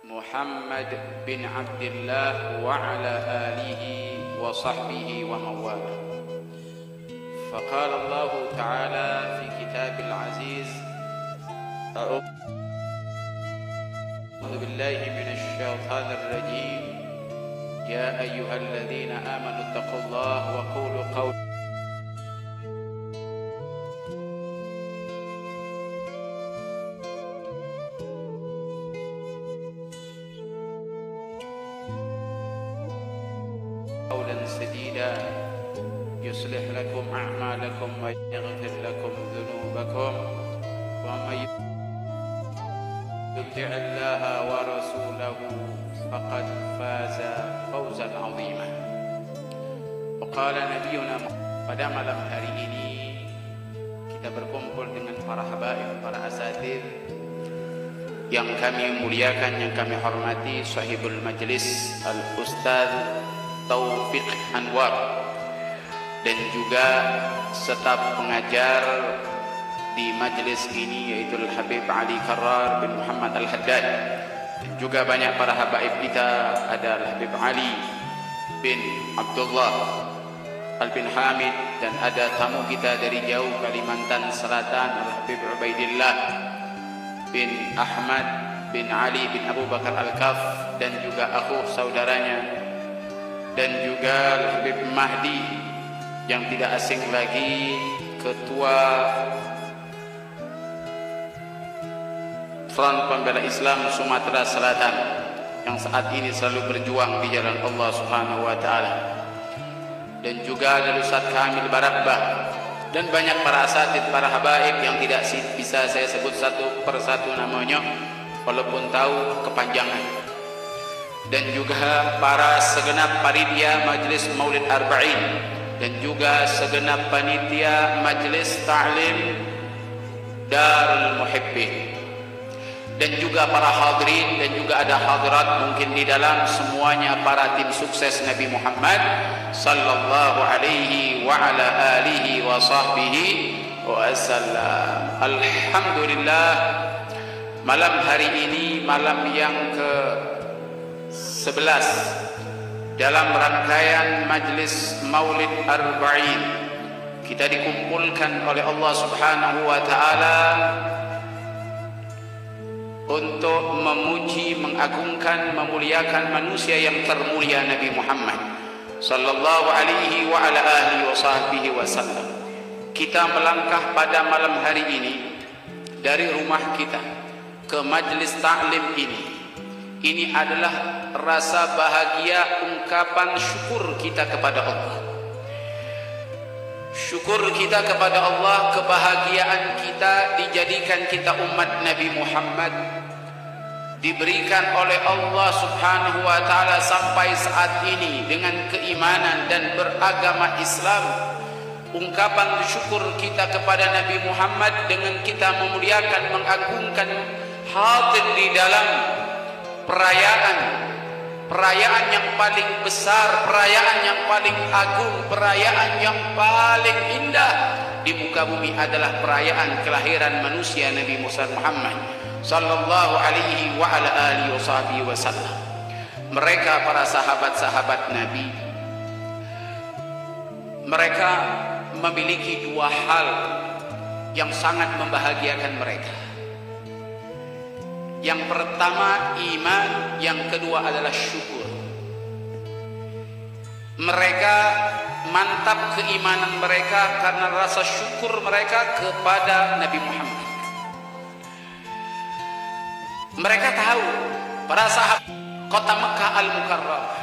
محمد بن عبد الله وعلى آله وصحبه ومن والاه. فقال الله تعالى في كتاب العزيز: أعوذ بالله من الشيطان الرجيم. يا أيها الذين آمنوا اتقوا الله وقولوا قولا سديدا يصلح لكم أعمالكم ويغفر لكم ذنوبكم ومن يطع الله ورسوله فقد فاز فوزا عظيما. وقال نبينا pada malam hari ini kita berkumpul dengan para habaib, para asatidz yang kami muliakan, yang kami hormati, sahibul majlis Al-Ustaz Taufiq Anwar, dan juga staf pengajar di majlis ini yaitu Al-Habib Ali Karrar bin Muhammad Al-Haddad, dan juga banyak para habaib kita, ada Al-Habib Ali bin Abdullah Al-bin Hamid, dan ada tamu kita dari jauh Kalimantan Selatan, Al-Habib Ubaidillah bin Ahmad bin Ali bin Abu Bakar Al-Kaf, dan juga akhuh saudaranya, dan juga Habib Mahdi yang tidak asing lagi, Ketua Front Pembela Islam Sumatera Selatan, yang saat ini selalu berjuang di jalan Allah Subhanahu wa taala. Dan juga ada Ustaz Kamil Barakbah, dan banyak para asatidz, para habaib yang tidak bisa saya sebut satu persatu namanya walaupun tahu kepanjangan. Dan juga para segenap panitia Majlis Maulid Arba'in, dan juga segenap panitia Majlis Ta'lim Darul Muhibbin, dan juga para hadirin, dan juga ada hadirat mungkin di dalam, semuanya para tim sukses Nabi Muhammad sallallahu alaihi wa ala alihi wa sahbihi wa sallam. Alhamdulillah, malam hari ini malam yang ke-11 dalam rangkaian Majlis Maulid Arba'in. Kita dikumpulkan oleh Allah Subhanahu wa taala untuk memuji, mengagungkan, memuliakan manusia yang termulia Nabi Muhammad sallallahu alaihi wa ala alihi wa sahbihi wasallam. Kita melangkah pada malam hari ini dari rumah kita ke majlis taklim ini. Ini adalah rasa bahagia, ungkapan syukur kita kepada Allah. Syukur kita kepada Allah, kebahagiaan kita dijadikan kita umat Nabi Muhammad, diberikan oleh Allah Subhanahu wa taala sampai saat ini dengan keimanan dan beragama Islam. Ungkapan syukur kita kepada Nabi Muhammad dengan kita memuliakan, mengagungkan, hadir di dalam perayaan yang paling besar, perayaan yang paling agung, perayaan yang paling indah di muka bumi adalah perayaan kelahiran manusia Nabi Muhammad sallallahu alaihi wa ala alihi wasallam. Mereka para sahabat-sahabat Nabi, mereka memiliki dua hal yang sangat membahagiakan mereka. Yang pertama iman, yang kedua adalah syukur. Mereka mantap keimanan mereka karena rasa syukur mereka kepada Nabi Muhammad. Mereka tahu, para sahabat kota Mekah Al-Mukarramah,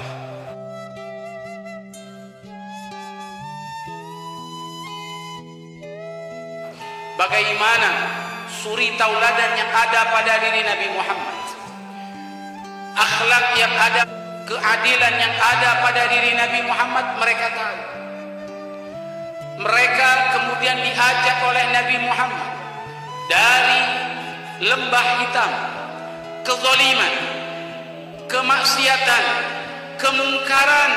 bagaimana suri tauladan yang ada pada diri Nabi Muhammad, akhlak yang ada, keadilan yang ada pada diri Nabi Muhammad, mereka tahu. Mereka kemudian diajak oleh Nabi Muhammad dari lembah hitam, kezaliman, kemaksiatan, kemungkaran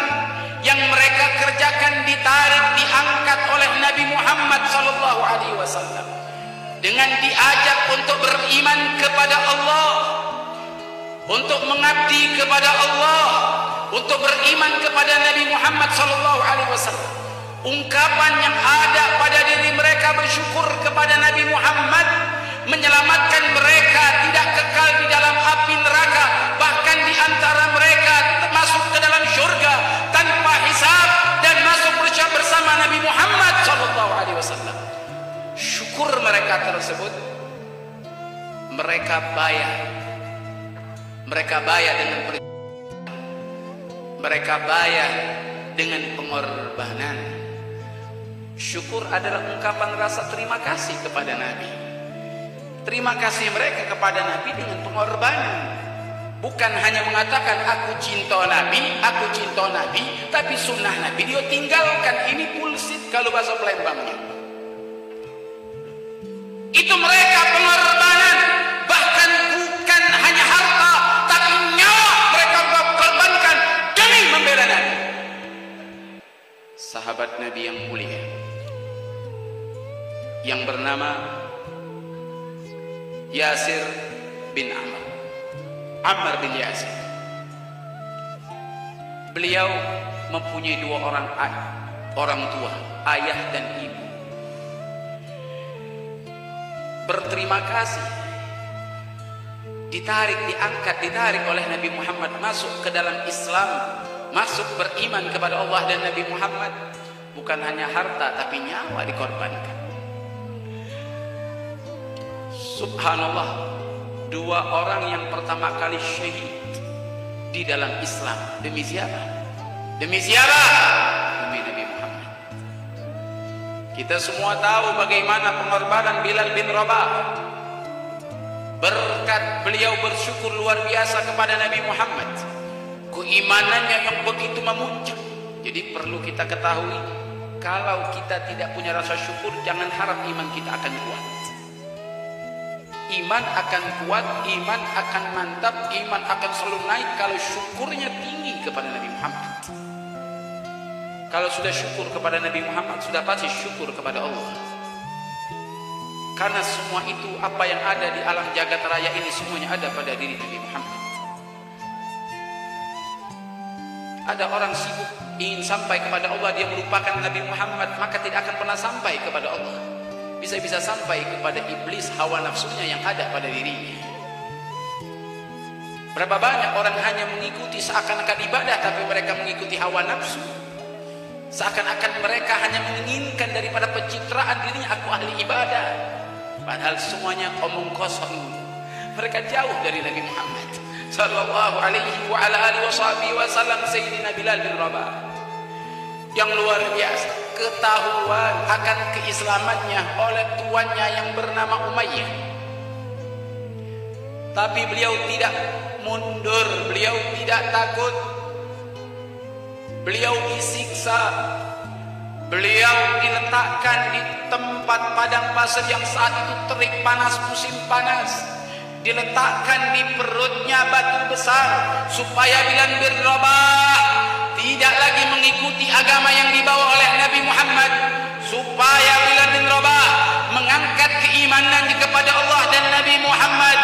yang mereka kerjakan, ditarik, diangkat oleh Nabi Muhammad sallallahu alaihi wasallam dengan diajak untuk beriman kepada Allah, untuk mengabdi kepada Allah, untuk beriman kepada Nabi Muhammad SAW. Ungkapan yang ada pada diri mereka bersyukur kepada Nabi Muhammad, menyelamatkan mereka tidak kekal di dalam api neraka, bahkan di antara mereka masuk ke dalam syurga tanpa hisab dan masuk bersama Nabi Muhammad SAW. Syukur mereka tersebut mereka bayar dengan mereka bayar dengan pengorbanan. Syukur adalah ungkapan rasa terima kasih kepada Nabi. Terima kasih mereka kepada Nabi dengan pengorbanan. Bukan hanya mengatakan aku cinta Nabi, tapi sunnah Nabi dia tinggalkan. Ini bullshit kalau bahasa Palembangnya. Itu mereka pengorbanan. Bahkan bukan hanya harta, tapi nyawa mereka korbankan demi membela Nabi. Sahabat Nabi yang mulia, yang bernama Yasir bin Ammar bin Yasir. Beliau mempunyai dua orang tua, ayah dan ibu. Berterima kasih, ditarik oleh Nabi Muhammad masuk ke dalam Islam, masuk beriman kepada Allah dan Nabi Muhammad. Bukan hanya harta, tapi nyawa dikorbankan. Subhanallah, dua orang yang pertama kali syahid di dalam Islam. Demi siapa? Demi Nabi Muhammad. Kita semua tahu bagaimana pengorbanan Bilal bin Rabah. Berkat beliau bersyukur luar biasa kepada Nabi Muhammad, keimanannya yang begitu memuncak. Jadi perlu kita ketahui, kalau kita tidak punya rasa syukur, jangan harap iman kita akan kuat. Iman akan kuat, iman akan mantap, iman akan selalu naik kalau syukurnya tinggi kepada Nabi Muhammad. Kalau sudah syukur kepada Nabi Muhammad, sudah pasti syukur kepada Allah. Karena semua itu, apa yang ada di alam jagat raya ini, semuanya ada pada diri Nabi Muhammad. Ada orang sibuk ingin sampai kepada Allah, dia melupakan Nabi Muhammad, maka tidak akan pernah sampai kepada Allah. Bisa-bisa sampai kepada iblis, hawa nafsunya yang ada pada dirinya. Berapa banyak orang hanya mengikuti seakan-akan ibadah, tapi mereka mengikuti hawa nafsu. Seakan-akan mereka hanya menginginkan daripada pencitraan dirinya, aku ahli ibadah. Padahal semuanya omong kosong. Mereka jauh dari Nabi Muhammad sallallahu alaihi wa ala alihi wasallam. Sayyidina Bilal bin Rabah yang luar biasa, ketahuan akan keislamannya oleh tuannya yang bernama Umayyah. Tapi beliau tidak mundur, beliau tidak takut. Beliau disiksa, beliau diletakkan di tempat padang pasir yang saat itu terik panas, musim panas. Diletakkan di perutnya batu besar supaya Bilal bin Rabah tidak lagi mengikuti agama yang dibawa oleh Nabi Muhammad, supaya Bilal bin Rabah mengangkat keimanannya kepada Allah dan Nabi Muhammad,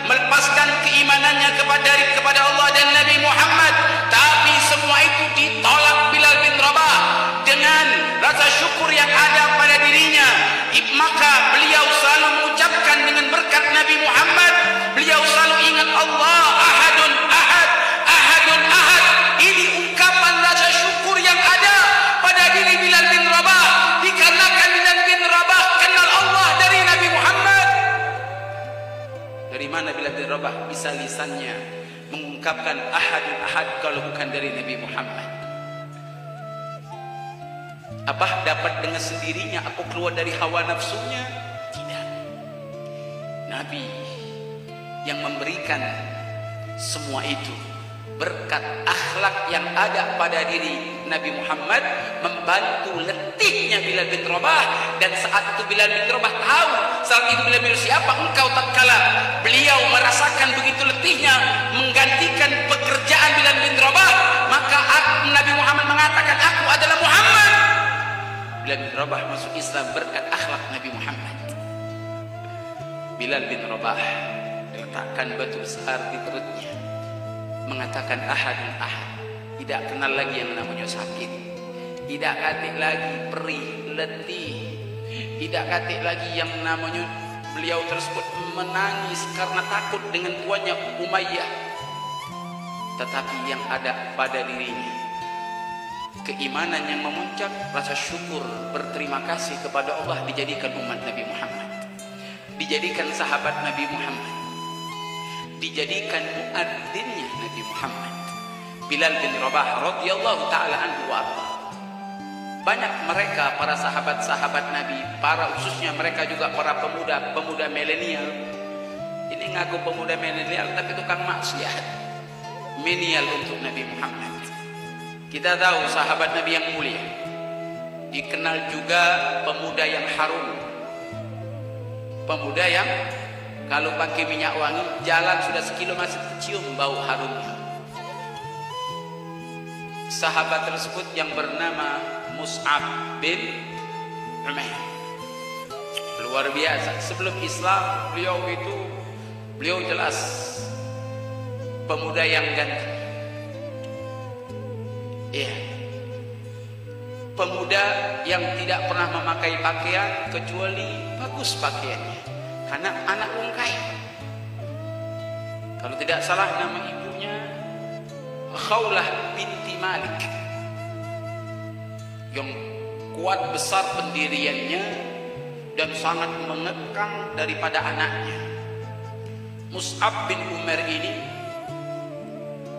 melepaskan keimanannya kepada Allah dan Nabi Muhammad. Tapi semua itu ditolak Bilal bin Rabah dengan rasa syukur yang ada pada dirinya. Maka beliau selalu mengucapkan dengan berkat Nabi Muhammad, beliau selalu ingat Allah ahadun ahad, ahadun ahad. Ini ungkapan rasa syukur yang ada pada diri Bilal bin Rabah, dikarenakan Bilal bin Rabah kenal Allah dari Nabi Muhammad. Dari mana Bilal bin Rabah bisa lisannya mengungkapkan ahadun ahad kalau bukan dari Nabi Muhammad? Apa dapat dengan sendirinya aku keluar dari hawa nafsunya? Tidak. Nabi yang memberikan semua itu, berkat akhlak yang ada pada diri Nabi Muhammad, membantu letihnya Bilal bin Rabah. Dan saat itu Bilal bin Rabah tahu, saat itu Bilal bin Rabah, siapa engkau tatkala beliau merasakan begitu letihnya menggantikan pekerjaan Bilal bin Rabah, maka Nabi Muhammad mengatakan, aku adalah Muhammad. Bilal bin Rabah masuk Islam berkat akhlak Nabi Muhammad. Bilal bin Rabah diletakkan batu besar di perutnya mengatakan ahadun ahad. Tidak kenal lagi yang namanya sakit. Tidak katik lagi perih, letih. Tidak katik lagi yang namanya beliau tersebut menangis karena takut dengan tuannya Umayyah. Tetapi yang ada pada dirinya keimanan yang memuncak, rasa syukur, berterima kasih kepada Allah, dijadikan umat Nabi Muhammad, dijadikan sahabat Nabi Muhammad, dijadikan muadzinnya Nabi Muhammad, Bilal bin Rabah radhiyallahu taala anhu wa arda. Banyak mereka para sahabat-sahabat Nabi, para khususnya mereka juga para pemuda milenial. Ini ngaku pemuda milenial tapi tukang maksiat. Milenial untuk Nabi Muhammad. Kita tahu sahabat Nabi yang mulia, dikenal juga pemuda yang harum, pemuda yang kalau pakai minyak wangi jalan sudah sekilo masih tercium bau harumnya. Sahabat tersebut yang bernama Mus'ab bin Umair, luar biasa. Sebelum Islam beliau jelas pemuda yang ganteng. Iya, pemuda yang tidak pernah memakai pakaian kecuali bagus pakaiannya, karena anak wong kaya. Kalau tidak salah nama ibunya Khawlah binti Malik, yang kuat besar pendiriannya dan sangat mengekang daripada anaknya. Mus'ab bin Umair ini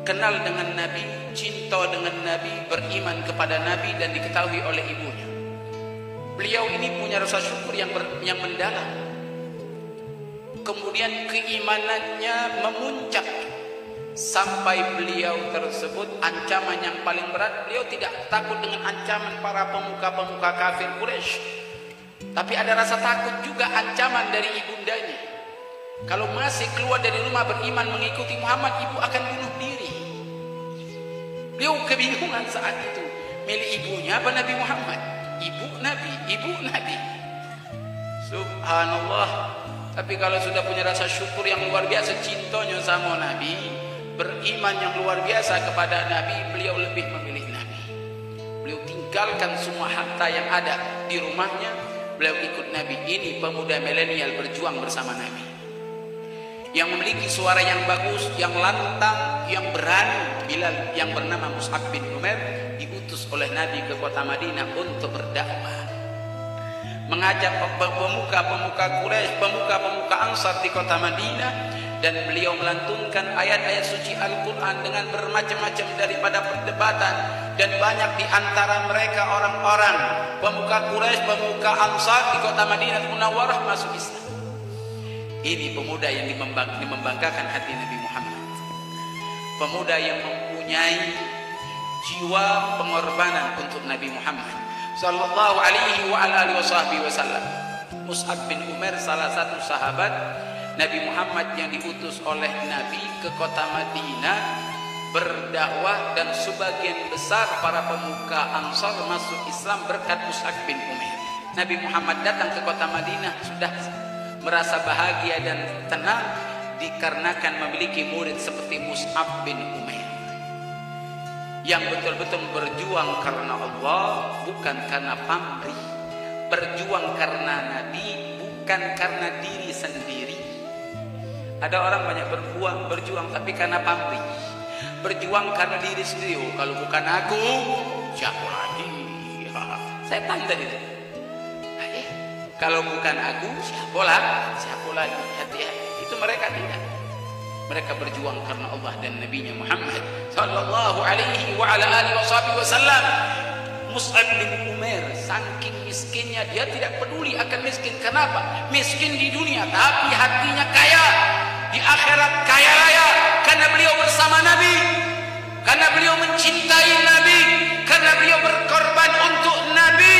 kenal dengan Nabi, cinta dengan Nabi, beriman kepada Nabi dan diketahui oleh ibunya. Beliau ini punya rasa syukur yang mendalam. Kemudian keimanannya memuncak sampai beliau tersebut ancaman yang paling berat. Beliau tidak takut dengan ancaman para pemuka-pemuka kafir Quraisy, tapi ada rasa takut juga ancaman dari ibundanya. Kalau masih keluar dari rumah beriman mengikuti Muhammad, ibu akan bunuh diri. Beliau kebingungan saat itu. Milih ibunya apa Nabi Muhammad? Ibu Nabi. Subhanallah. Tapi kalau sudah punya rasa syukur yang luar biasa, cintanya sama Nabi, beriman yang luar biasa kepada Nabi, beliau lebih memilih Nabi. Beliau tinggalkan semua harta yang ada di rumahnya, beliau ikut Nabi. Ini pemuda milenial berjuang bersama Nabi, yang memiliki suara yang bagus, yang lantang, yang berani. Bilal yang bernama Mus'ab bin Umair diutus oleh Nabi ke kota Madinah untuk berdakwah, mengajak pemuka-pemuka Quraisy, pemuka-pemuka Ansar di kota Madinah, dan beliau melantunkan ayat-ayat suci Al-Quran dengan bermacam-macam daripada perdebatan. Dan banyak di antara mereka orang-orang pemuka Quraisy, pemuka Ansar di kota Madinah Munawwarah masuk Islam. Ini pemuda yang membanggakan hati Nabi Muhammad, pemuda yang mempunyai jiwa pengorbanan untuk Nabi Muhammad sallallahu alaihi wa alihi wasallam. Mus'ab bin Umair salah satu sahabat Nabi Muhammad yang diutus oleh Nabi ke kota Madinah berdakwah, dan sebagian besar para pemuka Ansar masuk Islam berkat Mus'ab bin Umair. Nabi Muhammad datang ke kota Madinah sudah merasa bahagia dan tenang dikarenakan memiliki murid seperti Mus'ab bin Umair yang betul-betul berjuang karena Allah, bukan karena pamrih, berjuang karena Nabi, bukan karena diri sendiri. Ada orang banyak berjuang tapi karena pamrih, berjuang karena diri sendiri. Oh, kalau bukan aku siapa lagi? Setan tadi. Kalau bukan aku siapa lagi? Hati-hati. Itu mereka tidak. Mereka berjuang karena Allah dan Nabi-Nya Muhammad sallallahu alaihi wa ala alihi wasallam. Mus'ab bin Umair saking miskinnya, dia tidak peduli akan miskin. Kenapa? Miskin di dunia tapi hatinya kaya. Di akhirat kaya raya karena beliau bersama Nabi, karena beliau mencintai Nabi, karena beliau berkorban untuk Nabi.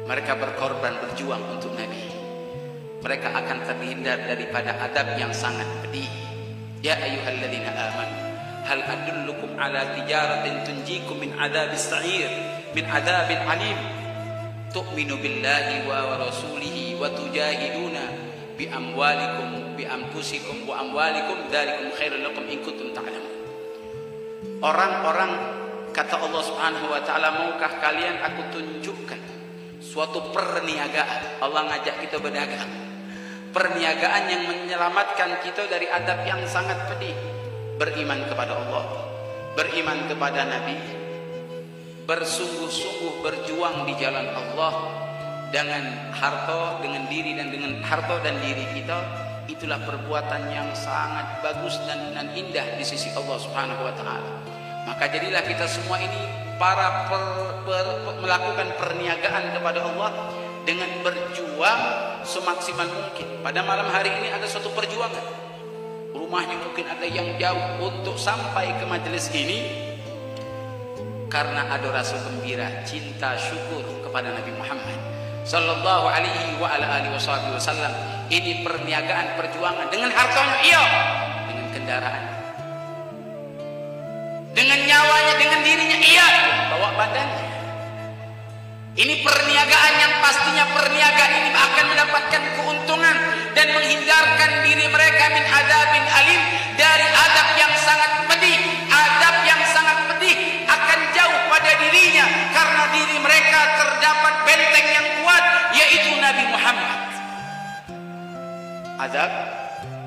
Mereka berkorban berjuang untuk Nabi. Mereka akan terhindar daripada adab yang sangat pedih. Ya ayyuhalladzina amanu hal adullukum ala tijaratin tunjikum min adzabis sa'ir min adzabin alim tu'minu billahi wa rasulihi wa tujahiduna bi amwalikum bi anfusikum wa amwalikum dzalikum khairul lakum in kuntum ta'lamun. Orang-orang, kata Allah Subhanahu wa taala, maukah kalian aku tunjukkan suatu perniagaan? Allah ngajak kita berdagang. Perniagaan yang menyelamatkan kita dari adab yang sangat pedih. Beriman kepada Allah, beriman kepada Nabi, bersungguh-sungguh berjuang di jalan Allah dengan harta, dengan diri dan dengan harta dan diri kita. Itulah perbuatan yang sangat bagus dan indah di sisi Allah Subhanahu wa taala. Maka jadilah kita semua ini melakukan perniagaan kepada Allah dengan berjuang semaksimal mungkin. Pada malam hari ini ada suatu perjuangan. Rumahnya mungkin ada yang jauh untuk sampai ke majelis ini karena ada rasa gembira, cinta, syukur kepada Nabi Muhammad sallallahu alaihi wa ala alihi wasallam. Ini perniagaan, perjuangan dengan hartanya, iya, dengan kendaraan, dengan nyawanya, dengan dirinya, iya, bawa badannya. Ini perniagaan yang pastinya perniagaan ini akan mendapatkan keuntungan dan menghindarkan diri mereka min adabin alim, dari adab yang sangat pedih. Adab yang sangat pedih akan jauh pada dirinya karena diri mereka terdapat benteng yang kuat, yaitu Nabi Muhammad. Adab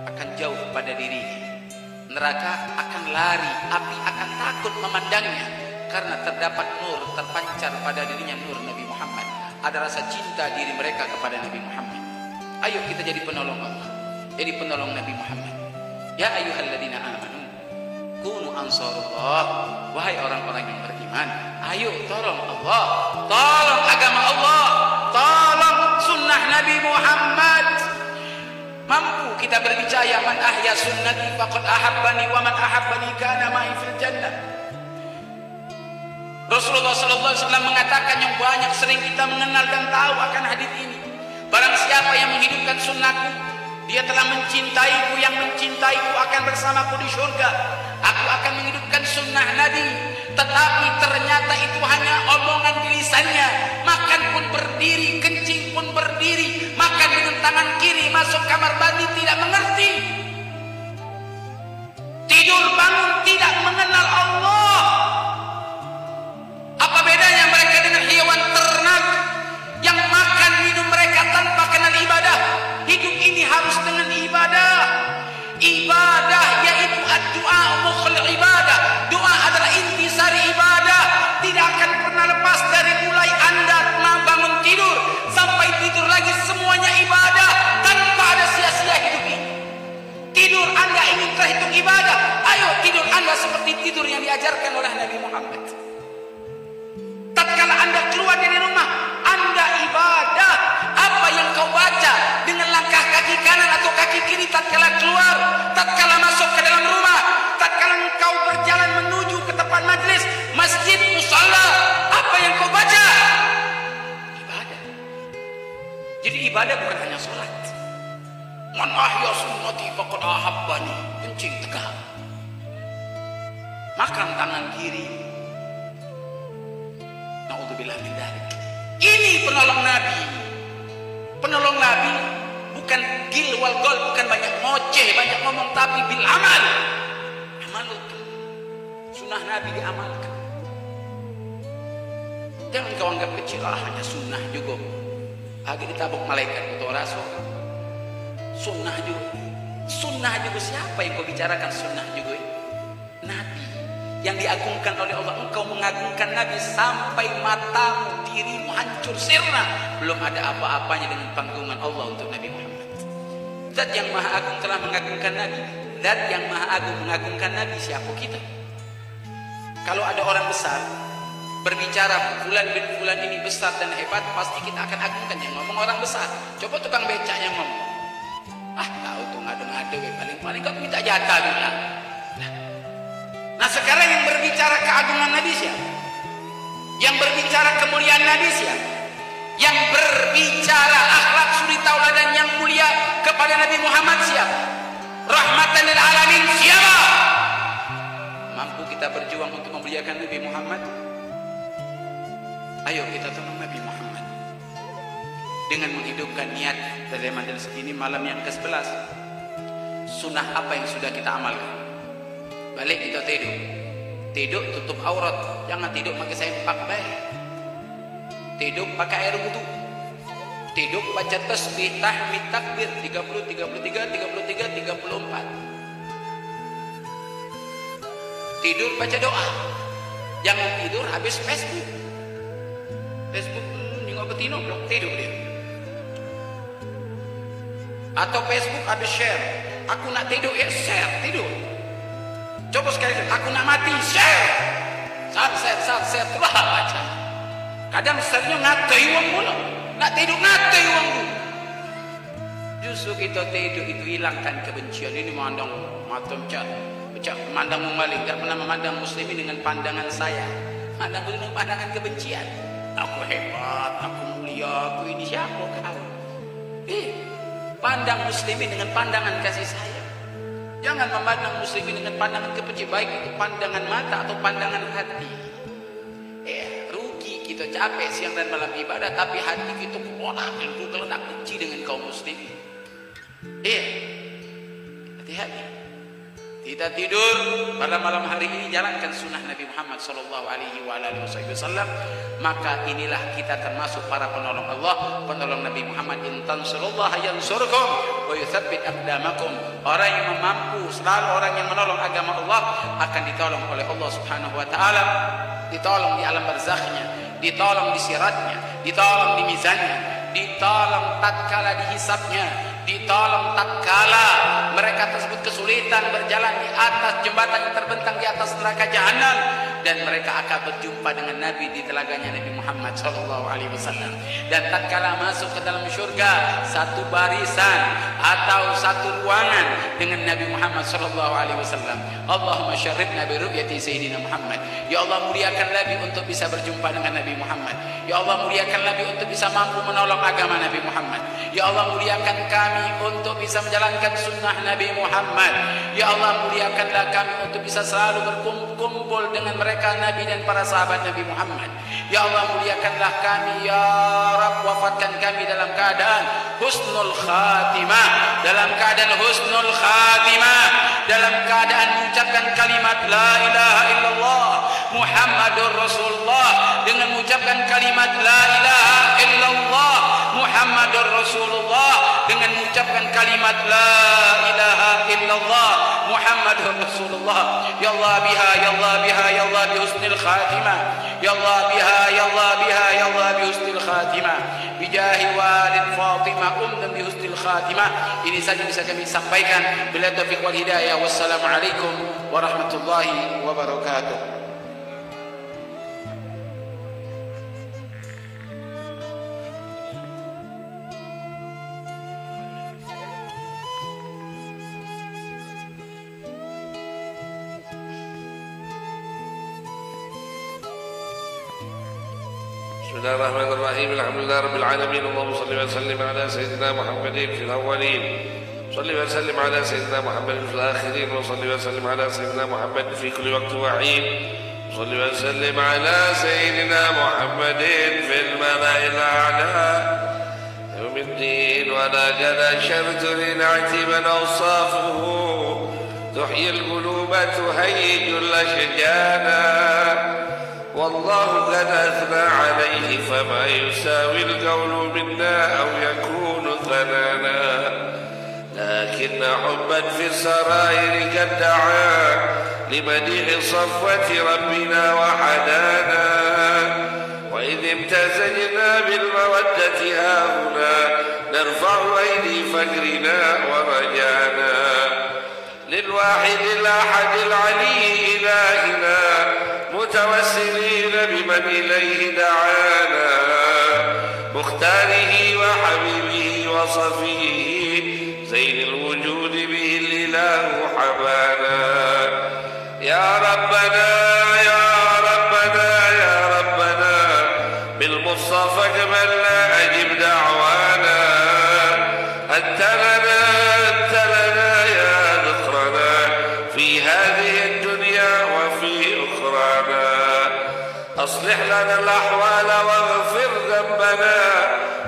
akan jauh pada dirinya. Neraka akan lari, api akan takut memandangnya karena terdapat nur terpancar pada dirinya, nur Nabi Muhammad. Ada rasa cinta diri mereka kepada Nabi Muhammad. Ayo kita jadi penolong Allah, jadi penolong Nabi Muhammad. Ya ayyuhalladzina amanu kunu ansarullah, wahai orang-orang yang beriman, ayo tolong Allah, tolong agama Allah, tolong sunnah Nabi Muhammad. Mampu kita berbicara, man ahya sunnati faqad ahabbani wa man ahabbani kana ma'i fil jannah. Rasulullah sallallahu alaihi wasallam mengatakan yang banyak sering kita mengenal dan tahu akan hadis ini. Barang siapa yang menghidupkan sunnahku, dia telah mencintaiku, yang mencintaiku akan bersamaku di surga. Aku akan menghidupkan sunnah Nabi. Tetapi ternyata itu hanya omongan di lisannya. Makan pun berdiri, kencing pun berdiri, makan dengan tangan kiri, masuk kamar mandi tidak mengerti, tidur bangun tidak mengenal Allah. Apa bedanya mereka dengan hewan ternak yang makan minum mereka tanpa kenal ibadah? Hidup ini harus dengan ibadah. Ibadah yaitu doa, mukhul ibadah. Doa adalah intisari ibadah. Tidak akan pernah lepas dari mulai Anda bangun tidur sampai tidur lagi, semuanya ibadah tanpa ada sia-sia hidup ini. Tidur Anda ingin terhitung ibadah, ayo tidur Anda seperti tidur yang diajarkan oleh Nabi Muhammad. Tatkala Anda keluar dari rumah, Anda ibadah. Apa yang kau baca dengan langkah kaki kanan atau kaki kiri tatkala keluar, tatkala masuk ke dalam rumah, tatkala engkau berjalan menuju ke tempat majlis, masjid, musalla, apa yang kau baca? Ibadah. Jadi ibadah bukan hanya sholat. Man ahya sunnati faqad ahabbani, kencing tegak, makan tangan kiri. Na'udzubillah min dzalik. Ini penolong Nabi. Penolong Nabi bukan gil wal gol, bukan banyak ngoceh, banyak ngomong, tapi bil amal. Amalkan sunnah Nabi, diamalkan. Jangan kau anggap kecil, hanya sunnah juga. Agak ditabuk malaikat atau rasul. Sunnah juga. Sunnah juga siapa yang kau bicarakan? Sunnah juga Nabi yang diagungkan oleh Allah. Engkau mengagungkan Nabi sampai matamu, dirimu hancur sirna. Belum ada apa-apanya dengan panggungan Allah untuk Nabi Muhammad. Zat yang maha agung telah mengagungkan Nabi. Zat yang maha agung mengagungkan Nabi. Siapa kita? Kalau ada orang besar berbicara fulan bin fulan ini besar dan hebat, pasti kita akan agungkan. Yang ngomong orang besar. Coba tukang becak yang ngomong, tahu tuh ngadu-ngadu, paling-paling kau minta jatah dulu. Nah sekarang yang berbicara keagungan Nabi siapa? Yang berbicara kemuliaan Nabi siapa? Yang berbicara akhlak suri tauladan yang mulia kepada Nabi Muhammad siapa? Rahmatan lil alamin siapa? Mampu kita berjuang untuk memuliakan Nabi Muhammad? Ayo kita tolong Nabi Muhammad dengan menghidupkan niat dari majelis ini malam yang ke-11. sunnah apa yang sudah kita amalkan. Balik kita tidur. Tidur tutup aurat. Jangan tidur pakai sempak baik. Tidur pakai air wudu. Tidur baca tasbih, tahmid, takbir 30, 33, 33, 34. Tidur baca doa. Jangan tidur habis Facebook. Facebook nengok betino belum tidur dia. Atau Facebook habis share. Aku nak tidur ya share tidur. Coba sekali aku nak mati share. Share terus baca. Kadang seringnya ngatai uang mula. Nak tidur ngatai uang dulu. Justru kita tidur itu hilangkan kebencian. Ini memandang mata macam memandang memalik. Tak pernah memandang muslimin dengan pandangan saya. Pandang dengan pandangan kebencian. Aku hebat, aku mulia, aku ini siapa kau? Pandang muslimin dengan pandangan kasih sayang. Jangan memandang muslimin dengan pandangan kebencian. Baik itu pandangan mata atau pandangan hati. Rugi kita capek siang dan malam ibadah, tapi hati kita kalau nak benci dengan kaum muslimin. Hati-hati. Kita tidur pada malam hari ini jalankan sunnah Nabi Muhammad sallallahu alaihi wasallam, maka inilah kita termasuk para penolong Allah, penolong Nabi Muhammad. In tansurullaha yansurkum wa yutsabbit aqdamakum. Orang yang mampu, selalu orang yang menolong agama Allah akan ditolong oleh Allah Subhanahu wa taala, ditolong di alam barzakhnya, ditolong di siratnya, ditolong di mizannya, ditolong tatkala dihisabnya, ditolong tatkala mereka tersebut kesulitan berjalan di atas jembatan yang terbentang di atas neraka jahanam, dan mereka akan berjumpa dengan Nabi di telaganya Nabi Muhammad sallallahu alaihi wasallam. Dan tatkala masuk ke dalam syurga, satu barisan atau satu ruangan dengan Nabi Muhammad sallallahu alaihi wasallam. Allahumma syarrifna bi ru'yati sayyidina Muhammad. Ya Allah, muliakan Nabi untuk bisa berjumpa dengan Nabi Muhammad. Ya Allah, muliakan Nabi untuk bisa mampu menolong agama Nabi Muhammad. Ya Allah, muliakan kami untuk bisa menjalankan sunnah Nabi Muhammad. Ya Allah, muliakanlah kami untuk bisa selalu berkumpul dengan mereka Nabi dan para sahabat Nabi Muhammad. Ya Allah, muliakanlah kami. Ya Rabb, wafatkan kami dalam keadaan husnul khatimah, dalam keadaan husnul khatimah, dalam keadaan mengucapkan kalimat la ilaha illallah Muhammadur Rasulullah, dengan mengucapkan kalimat la ilaha illallah Muhammadur Rasulullah, dengan mengucapkan kalimat la ilaha illallah Muhammadur Rasulullah. Ya Allah biha, ya Allah biha, ya Allah bi husnil khatimah. Ya Allah biha, ya Allah biha, ya Allah bi husnil khatimah. Bijahi walid Fatimah dan bi husnil khatimah. Ini saja bisa kami sampaikan. Bila taufiq wal hidayah. Wassalamualaikum warahmatullahi wabarakatuh. بسم الله الرحمن الرحيم. الحمد لله رب العالمين. اللهم صل وسلم على سيدنا محمد في الأولين، صل وسلم على سيدنا محمد في الآخرين، وصل وسلم على سيدنا محمد في كل وقت وحين، صل وسلم على سيدنا محمد في الملأ الأعلى يوم الدين. ولقد أشرت لنعت من أوصافه تحيي القلوب تهيج الأشجانا، والله قد أثنى عليه فما يساوي القول منا أو يكون ثنانا، لكن حبا في السرائر قد دعا لمديح صفوة ربنا وحدانا، وإذ امتزجنا بالمودة هاهنا نرفع أيدي فجرنا ورجانا، للواحد الأحد العلي إلهنا متوسلين بمن إليه دعانا، مختاره وحبيبه وصفيه زين الوجود به الإله حبانا. يا ربنا يا ربنا يا ربنا بالمصطفى اجملنا أجب دعوانا، أنت لنا يا ذكرنا في هذه الدنيا وفي أخرانا، أصلح لنا الأحوال واغفر ذنبنا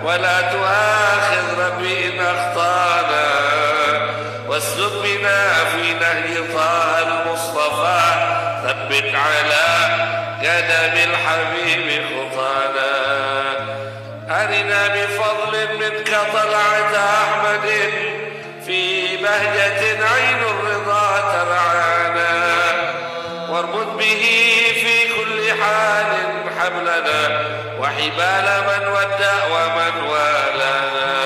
ولا تؤاخذ ربي إن أخطأنا، واسلك بنا بنا في نهج طه المصطفى ثبت على قدم الحبيب خطانا أرنا بفضل منك طلعة أحمد في بهجة عين الرضا ترعانا واربط به في كل حال حبلنا وحبال من ودى ومن والانا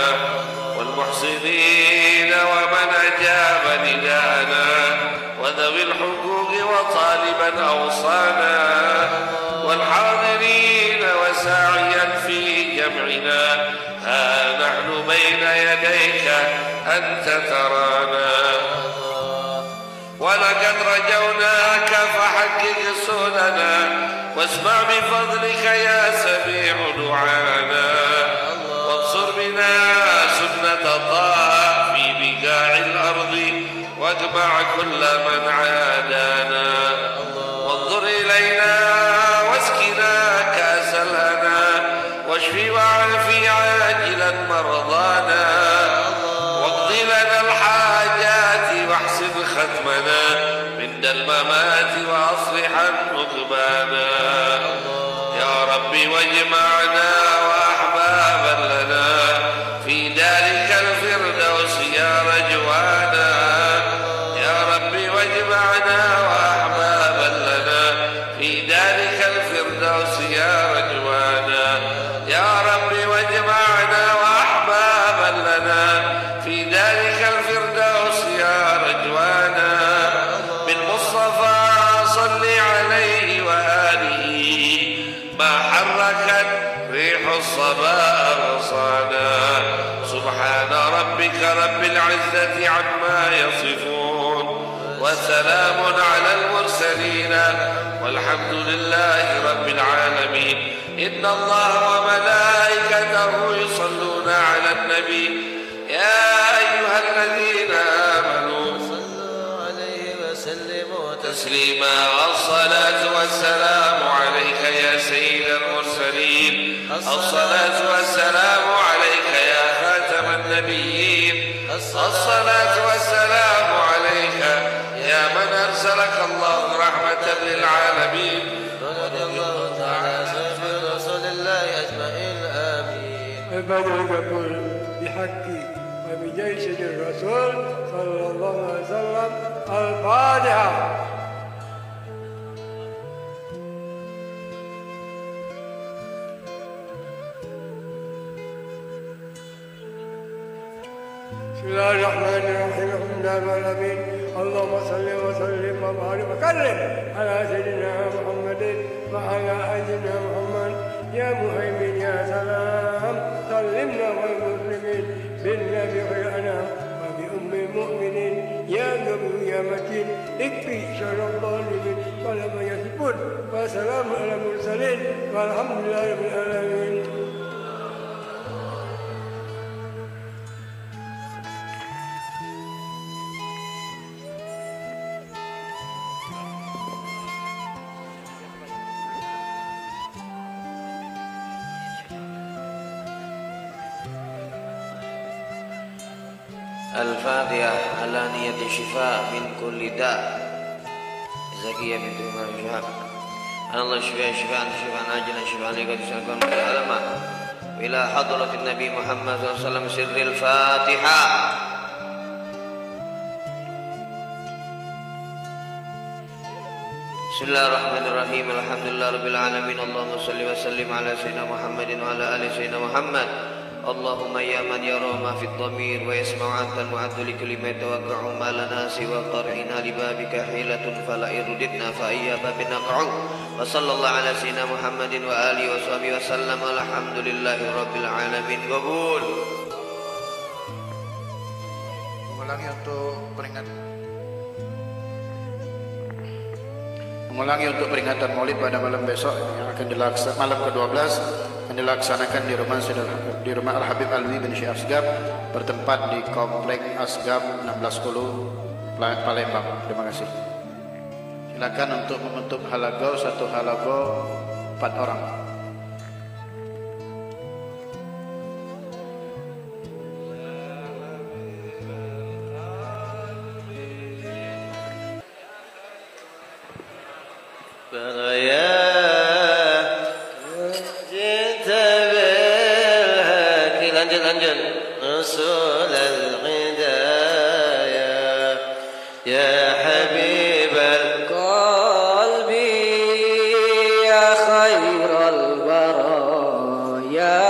والمحسنين ومن أجاب نداءنا وذوي الحقوق وطالبا أوصانا والحاضرين وساعيا في جمعنا ها نحن بين يديك أنت ترانا ولقد رجوناك فحقق سننا واسمع بفضلك يا سميع دعانا وانصر بنا سنة طه في بقاع الأرض واجمع كل من عادانا وانظر إلينا واسقنا كأس الهنا واشف وعافي عاجلا مرضانا واقض لنا الحاجات واحسن ختمنا عند الممات واصلحا عقبانا يا رب واجمعنا واحبابا لنا في دارك الفردوس يا رجوانا يا رب واجمعنا واحبابا لنا في دارك الفردوس يا رجوانا يا رب واجمعنا واحبابا لنا في دارك الفردوس يا رجوانا بالمصطفى صل عليه وآله ما حركت ريح الصبا أغصانا سبحان ربك رب العزة عما يصفون وسلام على المرسلين والحمد لله رب العالمين إن الله وملائكته يصلون على النبي يا أيها الذين آمنوا صلوا عليه وسلموا تسليما الصلاة والسلام عليك يا سيد المرسلين الصلاة والسلام عليك يا خاتم النبيين الصلاة والسلام عليك يا من أرسلك الله رحمة للعالمين رضي الله تعالى عن رسول الله أجمعين آمين. البدر يقول بحق وبجيش الرسول صلى الله عليه وسلم الفاتحة. بسم الله الرحمن الرحيم الحمد لله رب العالمين اللهم صل وسلم وبارك وكرم على سيدنا محمد وعلى سيدنا محمد يا مهيمن يا سلام سلمنا والمسلمين بالنبي خير الانام وبأم المؤمنين يا قوي يا متين اكفي شر الظالمين ولما يصفون وسلام على المرسلين والحمد لله رب العالمين. الفاتحة على نية شفاء من كل داء. زكية بنت عمر شهاب أن الله شفاء شفاء عاجلا شفاء لك تسلكون من العلماء إلى حضرة النبي محمد صلى الله عليه وسلم سر الفاتحة. بسم الله الرحمن الرحيم الحمد لله رب العالمين اللهم صل وسلم على سيدنا محمد وعلى آل سيدنا محمد. اللهم يا من يرى ما في الضمير ويسمع أنت المعد لكل ما يتوقع ما لنا سوى قرئنا لبابك حيلة فلا رددنا فأي باب نقع. وصلى الله على سيدنا محمد وآله وصحبه وسلم الحمد لله رب العالمين. قبول. Mengulangi untuk peringatan Maulid pada malam besok yang akan dilaksanakan malam ke-12 akan dilaksanakan di rumah Al-Habib Alwi bin Syekh Asgab bertempat di Komplek Asgab 1610 Palembang. Terima kasih. Silakan untuk membentuk halago, satu halago 4 orang. lanjut. Usul al-hidayah ya habib al-qalbi ya khairal baraya